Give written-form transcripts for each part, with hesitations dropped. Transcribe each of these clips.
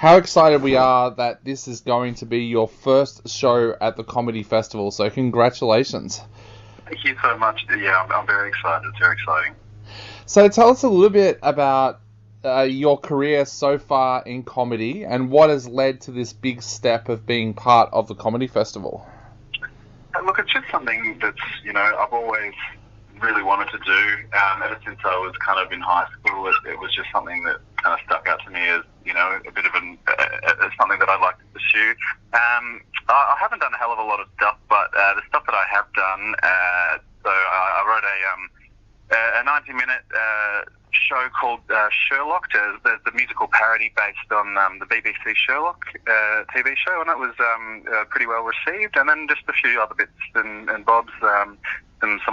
how excited we are that this is going to be your first show at the Comedy Festival. So congratulations. Thank you so much. Yeah, I'm very excited. It's very exciting. So tell us a little bit about your career so far in comedy and what has led to this big step of being part of the Comedy Festival. Look, it's just something that's, I've always really wanted to do. Ever since I was kind of in high school, it was just something that kind of stuck out to me as, a bit of something that I'd like to pursue. I haven't done a hell of a lot of stuff, but the stuff that I have done, so I wrote a 90-minute show called Sherlock. There's the musical parody based on the BBC Sherlock TV show, and that was pretty well received. And then just a few other bits and bobs, some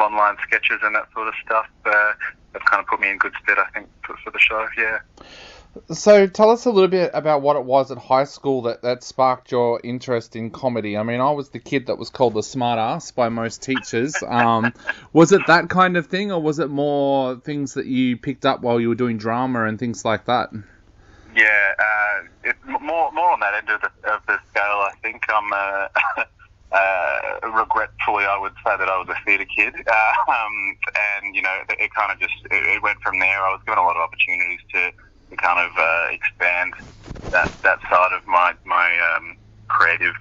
online sketches and that sort of stuff have kind of put me in good stead, I think, for the show, yeah. So tell us a little bit about what it was at high school that sparked your interest in comedy. I mean, I was the kid that was called the smart ass by most teachers. Was it that kind of thing, or was it more things that you picked up while you were doing drama and things like that? Yeah, it's more on that end of the scale, I think. Regretfully, I would say that I was a theatre kid, and it kind of just it went from there. I was given a lot of opportunities to kind of expand that side of my creative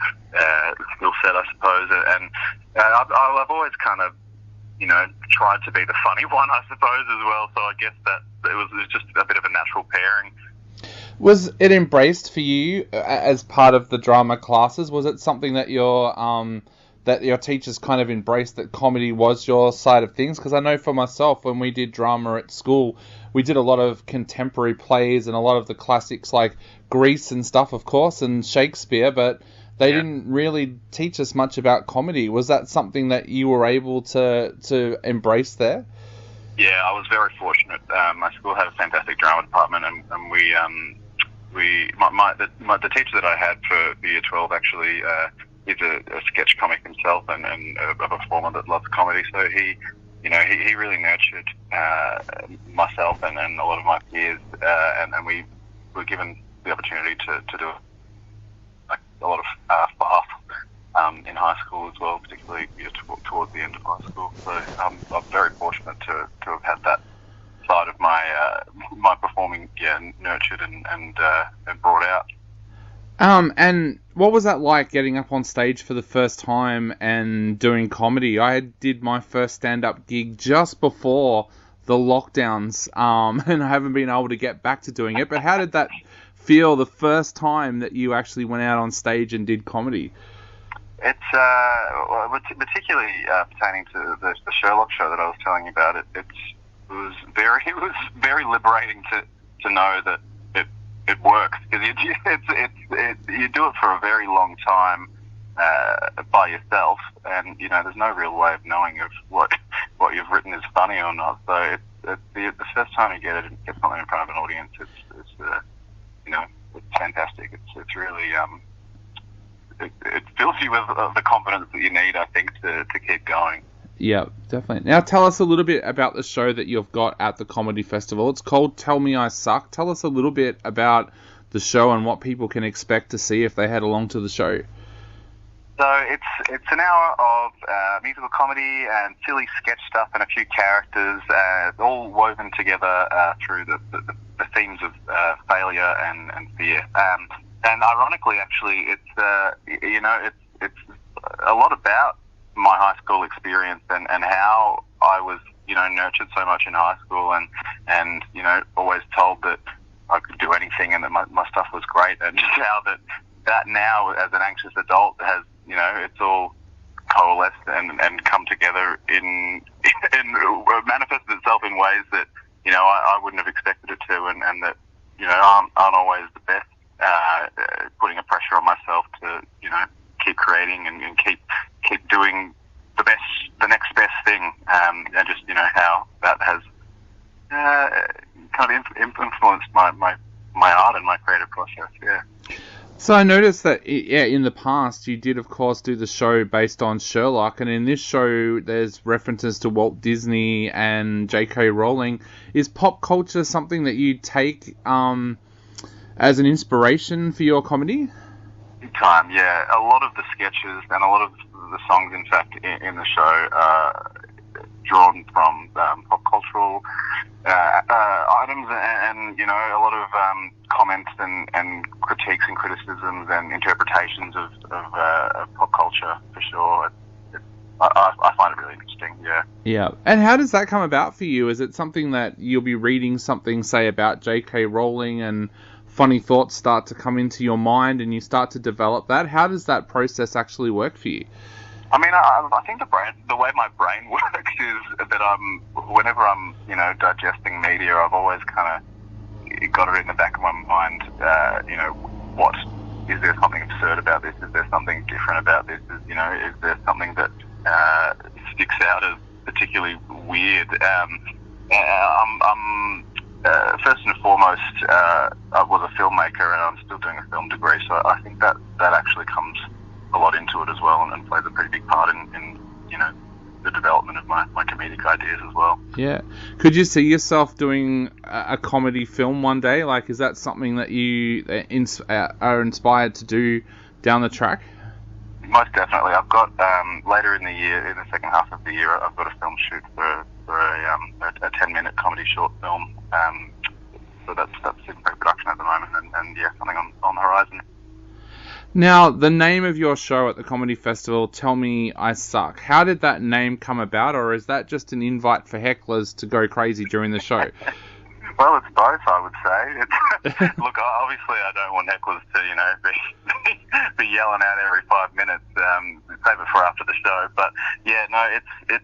skill set, I suppose. And I've always kind of tried to be the funny one, I suppose, as well. So I guess that it was just a bit of a natural pairing. Was it embraced for you as part of the drama classes? Was it something that your teachers kind of embraced, that comedy was your side of things? Because I know for myself, when we did drama at school, we did a lot of contemporary plays and a lot of the classics like Grease and stuff, of course, and Shakespeare, but they didn't really teach us much about comedy. Was that something that you were able to embrace there? Yeah, I was very fortunate. My school had a fantastic drama department, and the teacher that I had for Year 12 actually is a sketch comic himself and a performer that loves comedy. So he really nurtured myself and a lot of my peers, and we were given the opportunity to do a lot of FAF in high school as well, particularly towards the end of high school. So I'm very fortunate to have had that side of my performing nurtured and brought out. And what was that like, getting up on stage for the first time and doing comedy? I did my first stand-up gig just before the lockdowns, and I haven't been able to get back to doing it. But how did that feel the first time that you actually went out on stage and did comedy? It's particularly pertaining to the Sherlock show that I was telling you about. It was very liberating to know that it works, because you do it for a very long time by yourself, and there's no real way of knowing if what you've written is funny or not. So the first time you get something in front of an audience, it's fantastic. It's really it fills you with the confidence that you need, I think, to keep going. Yeah, definitely. Now tell us a little bit about the show that you've got at the Comedy Festival. It's called Tell Me I Suck. Tell us a little bit about the show and what people can expect to see if they head along to the show. So it's an hour of musical comedy and silly sketch stuff and a few characters, all woven together through the themes of failure and fear. And ironically, actually, it's a lot about my high school experience and how I was, nurtured so much in high school and always told that I could do anything and that my stuff was great, and just how that now as an anxious adult has, it's all coalesced and come together in manifested itself in ways that, I wouldn't have expected it to, and that, aren't always the best, putting a pressure on myself to, keep creating and keep doing the next best thing, and just, how that has kind of influenced my art and my creative process, yeah. So I noticed that, in the past you did, of course, do the show based on Sherlock, and in this show there's references to Walt Disney and J.K. Rowling. Is pop culture something that you take as an inspiration for your comedy? Big time, yeah. A lot of the sketches and a lot of the songs, in fact, in the show are drawn from pop cultural items and, you know, a lot of comments and critiques and criticisms and interpretations of pop culture, for sure. I find it really interesting, yeah. Yeah. And how does that come about for you? Is it something that you'll be reading something, say, about J.K. Rowling and funny thoughts start to come into your mind and you start to develop that? How does that process actually work for you? I mean, I think the way my brain works is that whenever I'm, you know, digesting media, I've always kind of got it in the back of my mind, you know, is there something absurd about this? Is there something different about this? Is there something that sticks out as particularly weird? I'm first and foremost, I was a filmmaker and I'm still doing a film degree, so I think that actually comes a lot into it as well and plays a pretty big part in you know, the development of my comedic ideas as well. Yeah. Could you see yourself doing a comedy film one day? Like, is that something that you are inspired to do down the track? Most definitely. I've got later in the year, in the second half of the year, I've got a film shoot for a 10-minute comedy short film. So that's in pre-production at the moment, and yeah, something on the horizon. Now, the name of your show at the comedy festival, Tell Me I Suck. How did that name come about, or is that just an invite for hecklers to go crazy during the show? Well, it's both, I would say. Look, obviously, I don't want hecklers to, you know, be yelling out every 5 minutes. Save it for after the show. But yeah, no, it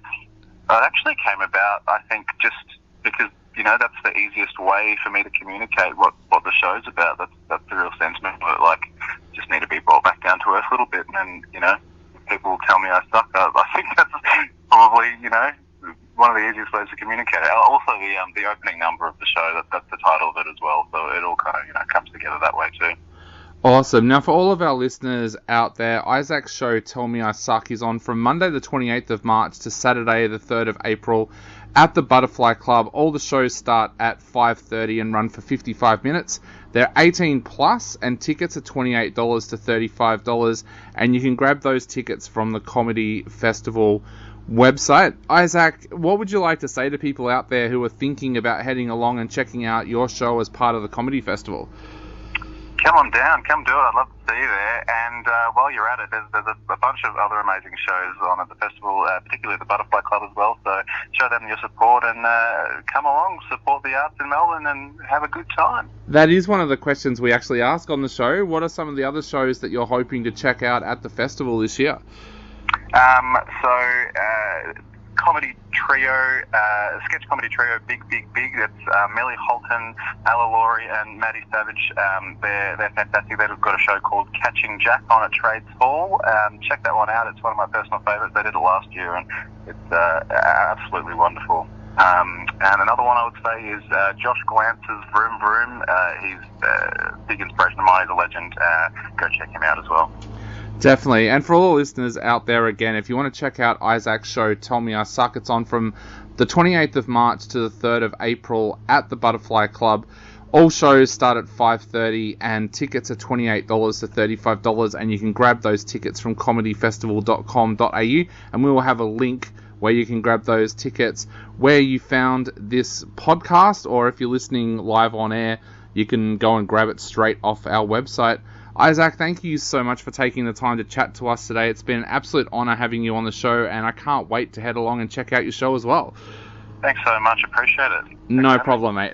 actually came about, I think, just because, you know, that's the easiest way for me to communicate what the show's about. That's the real sentiment of it. Like, just need to be brought back down to earth a little bit, and you know, people tell me I suck. I think that's probably, you know, one of the easiest ways to communicate. Also, the opening number of the show, that's the title of it as well. So it all kind of, you know, comes together that way too. Awesome. Now, for all of our listeners out there, Isaac's show, Tell Me I Suck, is on from Monday the 28th of March to Saturday the 3rd of April at the Butterfly Club. All the shows start at 5:30 and run for 55 minutes. They're 18 plus, and tickets are $28 to $35, and you can grab those tickets from the Comedy Festival website. Isaac, what would you like to say to people out there who are thinking about heading along and checking out your show as part of the Comedy Festival? Come on down, come do it. I'd love to see you there. And while you're at it, there's a bunch of other amazing shows on at the festival, particularly the Butterfly Club as well. So show them your support and come along, support the arts in Melbourne and have a good time. That is one of the questions we actually ask on the show. What are some of the other shows that you're hoping to check out at the festival this year? Comedy trio, sketch comedy trio, Big. That's Melly Holton, Ella Laurie, and Maddie Savage. They're fantastic. They've got a show called Catching Jack on at Trades Hall. Check that one out. It's one of my personal favourites. They did it last year, and it's absolutely wonderful. And another one I would say is Josh Glance's Vroom Vroom. He's a big inspiration of mine. He's a legend. Go check him out as well. Definitely. And for all the listeners out there, again, if you want to check out Isaac's show, Tell Me I Suck, it's on from the 28th of March to the 3rd of April at the Butterfly Club. All shows start at 5:30 and tickets are $28 to $35, and you can grab those tickets from comedyfestival.com.au, and we will have a link where you can grab those tickets where you found this podcast, or if you're listening live on air, you can go and grab it straight off our website. Isaac, thank you so much for taking the time to chat to us today. It's been an absolute honour having you on the show, and I can't wait to head along and check out your show as well. Thanks so much. Appreciate it. No problem, mate.